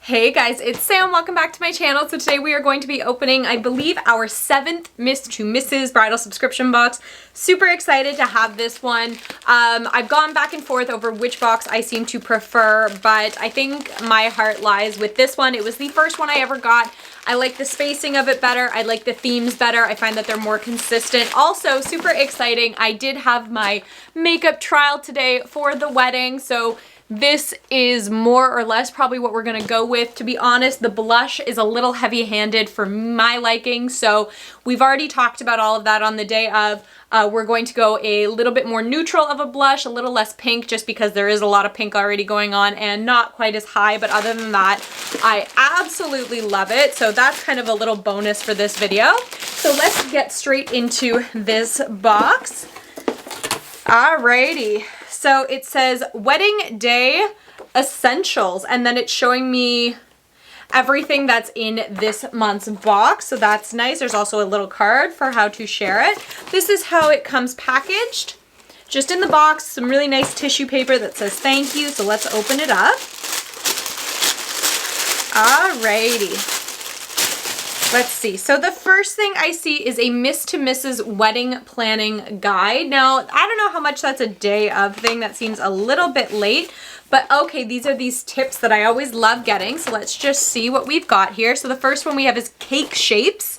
Hey guys, it's Sam. Welcome back to my channel. So today we are going to be opening, I believe, our 7th Miss to Mrs. Bridal subscription box. Super excited to have this one. I've gone back and forth over which box I seem to prefer, but I think my heart lies with this one. It was the first one I ever got. I like the spacing of it better. I like the themes better. I find that they're more consistent. Also, super exciting, I did have my makeup trial today for the wedding, so this is more or less probably what we're gonna go with. To be honest, the blush is a little heavy-handed for my liking, so we've already talked about all of that on the day of. We're going to go a little bit more neutral of a blush, a little less pink, just because there is a lot of pink already going on and not quite as high, but other than that, I absolutely love it. So that's kind of a little bonus for this video. So let's get straight into this box. Alrighty. So it says Wedding Day Essentials, and then it's showing me everything that's in this month's box. So that's nice. There's also a little card for how to share it. This is how it comes packaged. Just in the box, some really nice tissue paper that says thank you. So let's open it up. Alrighty. Let's see. So the first thing I see is a Miss to Mrs. Wedding Planning Guide. Now, I don't know how much that's a day of thing. That seems a little bit late. But okay, these are these tips that I always love getting. So let's just see what we've got here. So the first one we have is cake shapes.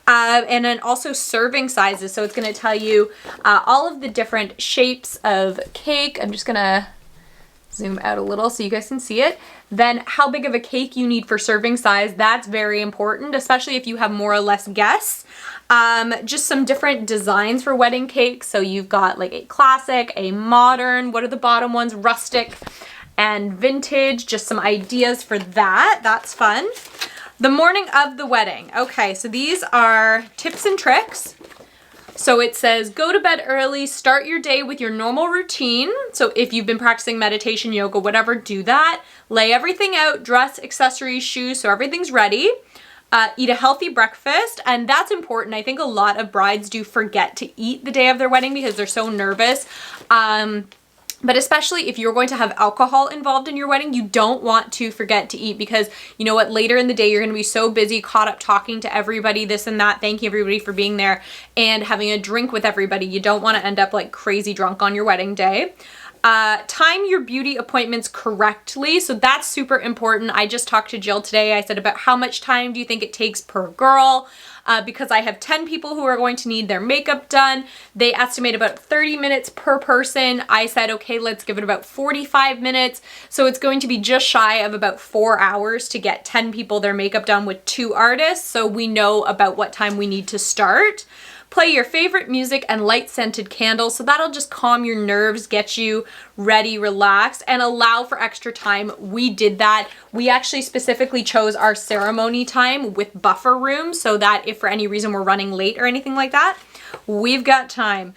And then also serving sizes. So it's going to tell you all of the different shapes of cake. I'm just going to zoom out a little so you guys can see it. Then how big of a cake you need for serving size, that's very important, especially if you have more or less guests. Just some different designs for wedding cakes. So you've got like a classic, a modern, what are the bottom ones? Rustic and vintage, just some ideas for that. That's fun. The morning of the wedding. Okay, so these are tips and tricks. So it says, go to bed early, start your day with your normal routine. So if you've been practicing meditation, yoga, whatever, do that. Lay everything out, dress, accessories, shoes, so everything's ready. Eat a healthy breakfast, and that's important. I think a lot of brides do forget to eat the day of their wedding because they're so nervous. But especially if you're going to have alcohol involved in your wedding, you don't want to forget to eat because you know what, later in the day, you're going to be so busy, caught up talking to everybody, this and that, thanking everybody for being there and having a drink with everybody. You don't want to end up like crazy drunk on your wedding day. Time your beauty appointments correctly. So that's super important. I just talked to Jill today. I said about how much time do you think it takes per girl? Because I have 10 people who are going to need their makeup done. They estimate about 30 minutes per person. I said, okay, let's give it about 45 minutes. So it's going to be just shy of about 4 hours to get 10 people their makeup done with 2 artists. So we know about what time we need to start. Play your favorite music and light scented candles. So that'll just calm your nerves, get you ready, relaxed, and allow for extra time. We did that. We actually specifically chose our ceremony time with buffer room so that if for any reason we're running late or anything like that, we've got time.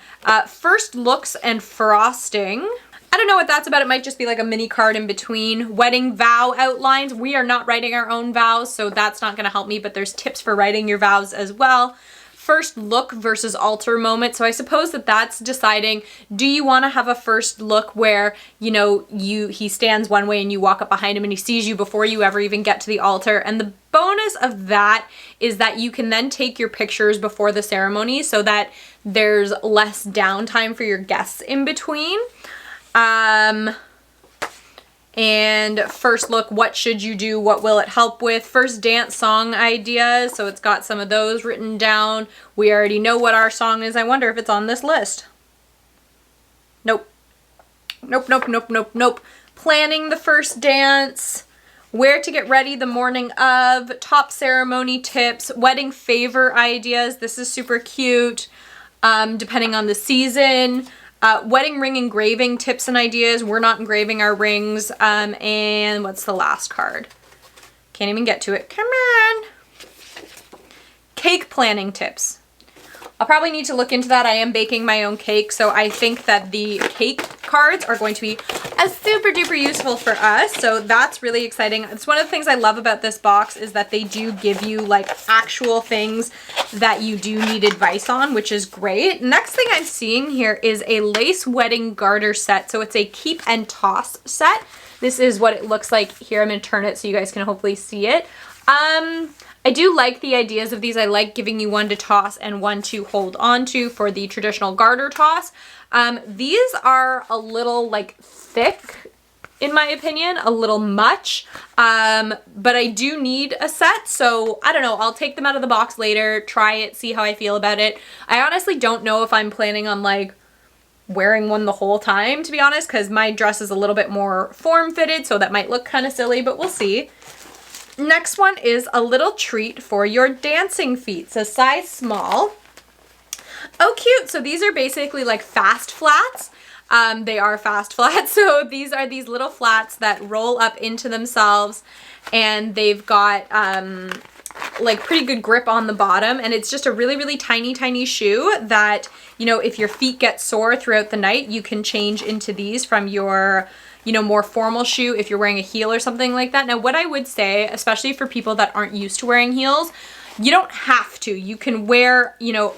First looks and frosting. I don't know what that's about. It might just be like a mini card in between. Wedding vow outlines. We are not writing our own vows, so that's not going to help me, but there's tips for writing your vows as well. First look versus altar moment. So I suppose that that's deciding, do you want to have a first look where, you know, he stands one way and you walk up behind him and he sees you before you ever even get to the altar. And the bonus of that is that you can then take your pictures before the ceremony so that there's less downtime for your guests in between. And first look, what should you do? What will it help with? First dance song ideas. So it's got some of those written down. We already know what our song is. I wonder if it's on this list. Nope. Nope, nope, nope, nope, nope. Planning the first dance. Where to get ready the morning of. Top ceremony tips. Wedding favor ideas. This is super cute. Depending on the season. Wedding ring engraving tips and ideas. We're not engraving our rings. And what's the last card? Can't even get to it. Come on. Cake planning tips. I'll probably need to look into that. I am baking my own cake, so I think that the cake cards are going to be super duper useful for us. So that's really exciting. It's one of the things I love about this box is that they do give you like actual things that you do need advice on, which is great. Next thing I'm seeing here is a lace wedding garter set. So it's a keep and toss set. This is what it looks like here. I'm going to turn it so you guys can hopefully see it. I do like the ideas of these. I like giving you one to toss and one to hold on to for the traditional garter toss. These are a little like thick, in my opinion, a little much, but I do need a set, so I don't know, I'll take them out of the box later, try it, see how I feel about it. I honestly don't know if I'm planning on like wearing one the whole time, to be honest, because my dress is a little bit more form-fitted, so that might look kind of silly, but we'll see. Next one is a little treat for your dancing feet, so size small. Oh, cute. So these are basically like fast flats. They are fast flats. So these are these little flats that roll up into themselves, and they've got like pretty good grip on the bottom, and it's just a really, really tiny, tiny shoe that, you know, if your feet get sore throughout the night, you can change into these from your, you know, more formal shoe if you're wearing a heel or something like that. Now, what I would say, especially for people that aren't used to wearing heels, you don't have to. You can wear, you know,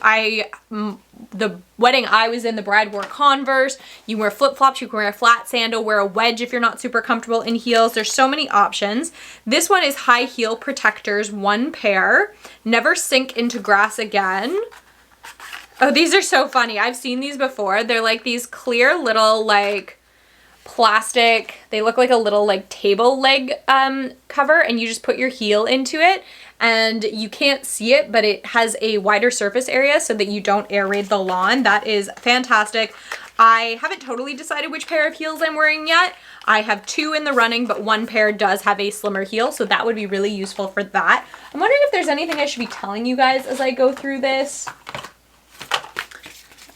the wedding I was in, the bride wore Converse. You wear flip-flops, you can wear a flat sandal, wear a wedge if you're not super comfortable in heels. There's so many options. This one is high heel protectors, 1 pair. Never sink into grass again. Oh, these are so funny. I've seen these before. They're like these clear little like plastic, they look like a little like table leg cover, and you just put your heel into it and you can't see it, but it has a wider surface area so that you don't air raid the lawn. That is fantastic. I haven't totally decided which pair of heels I'm wearing yet. I have 2 in the running, but 1 pair does have a slimmer heel, so that would be really useful for that. I'm wondering if there's anything I should be telling you guys as I go through this.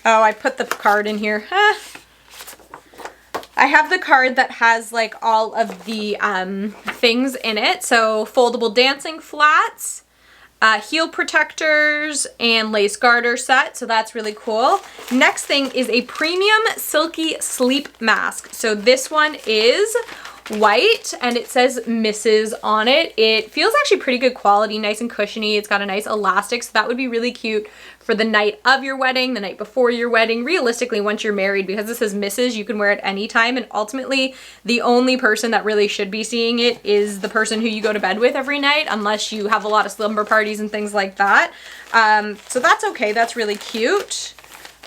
Oh, I put the card in here. I have the card that has like all of the things in it. So foldable dancing flats, heel protectors, and lace garter set. So that's really cool. Next thing is a premium silky sleep mask. So this one is white and it says Mrs. on it. It feels actually pretty good quality, nice and cushiony. It's got a nice elastic, so that would be really cute for the night of your wedding, the night before your wedding. Realistically, once you're married, because this says Mrs., you can wear it anytime, and ultimately the only person that really should be seeing it is the person who you go to bed with every night, unless you have a lot of slumber parties and things like that. So that's okay. That's really cute.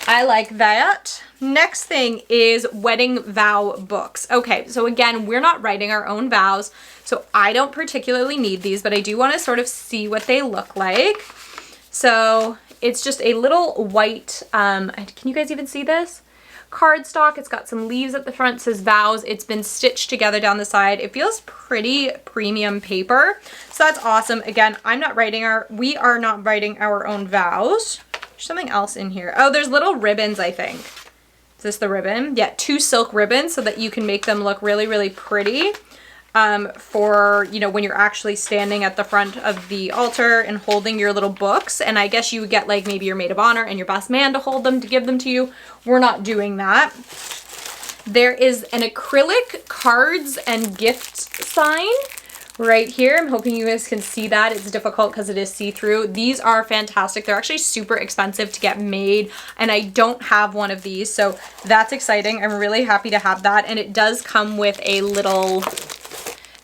I like that. Next thing is wedding vow books. Okay, so again, we're not writing our own vows, so I don't particularly need these, but I do want to sort of see what they look like. So it's just a little white, can you guys even see this? Cardstock. It's got some leaves at the front, it says vows. It's been stitched together down the side. It feels pretty premium paper, so that's awesome. Again, we are not writing our own vows. There's something else in here. Oh, there's little ribbons, I think. Is this the ribbon? Yeah, 2 silk ribbons so that you can make them look really, really pretty for, you know, when you're actually standing at the front of the altar and holding your little books. And I guess you would get like maybe your maid of honor and your best man to hold them, to give them to you. We're not doing that. There is an acrylic cards and gift sign right here. I'm hoping you guys can see that. It's difficult because it is see-through. These are fantastic. They're actually super expensive to get made, and I don't have one of these, so that's exciting. I'm really happy to have that, and it does come with a little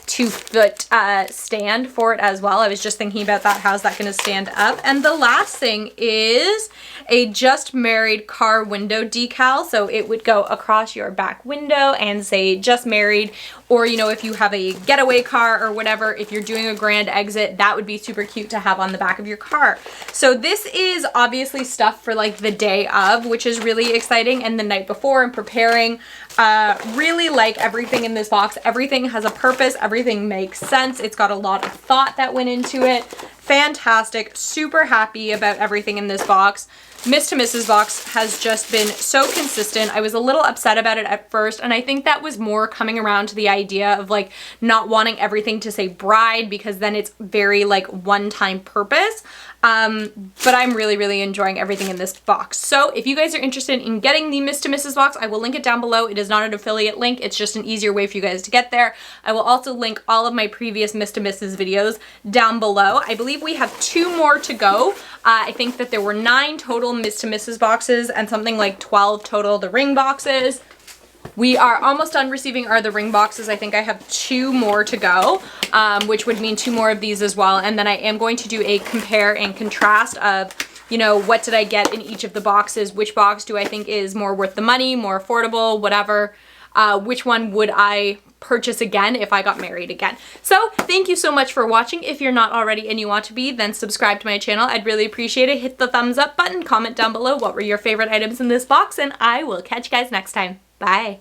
2-foot stand for it as well. I was just thinking about that. How's that going to stand up? And the last thing is a just married car window decal. So it would go across your back window and say just married, or, you know, if you have a getaway car or whatever, if you're doing a grand exit, that would be super cute to have on the back of your car. So this is obviously stuff for like the day of, which is really exciting, and the night before and preparing. Really like everything in this box. Everything has a purpose. Everything makes sense. It's got a lot of thought that went into it. Fantastic. Super happy about everything in this box. Miss to Mrs. box has just been so consistent. I was a little upset about it at first, and I think that was more coming around to the idea of like not wanting everything to say bride, because then it's very like one-time purpose. But I'm really, really enjoying everything in this box. So if you guys are interested in getting the Miss to Mrs. box, I will link it down below. It is not an affiliate link. It's just an easier way for you guys to get there. I will also link all of my previous Miss to Mrs. videos down below. I believe we have 2 more to go. I think that there were 9 total Miss to Mrs. boxes and something like 12 total the ring boxes. we are almost done receiving the ring boxes. I think I have 2 more to go, which would mean 2 more of these as well. And then I am going to do a compare and contrast of, you know, what did I get in each of the boxes? Which box do I think is more worth the money, more affordable, whatever? Which one would I purchase again if I got married again? So thank you so much for watching. If you're not already and you want to be, then subscribe to my channel. I'd really appreciate it. Hit the thumbs up button, comment down below what were your favorite items in this box, and I will catch you guys next time. Bye.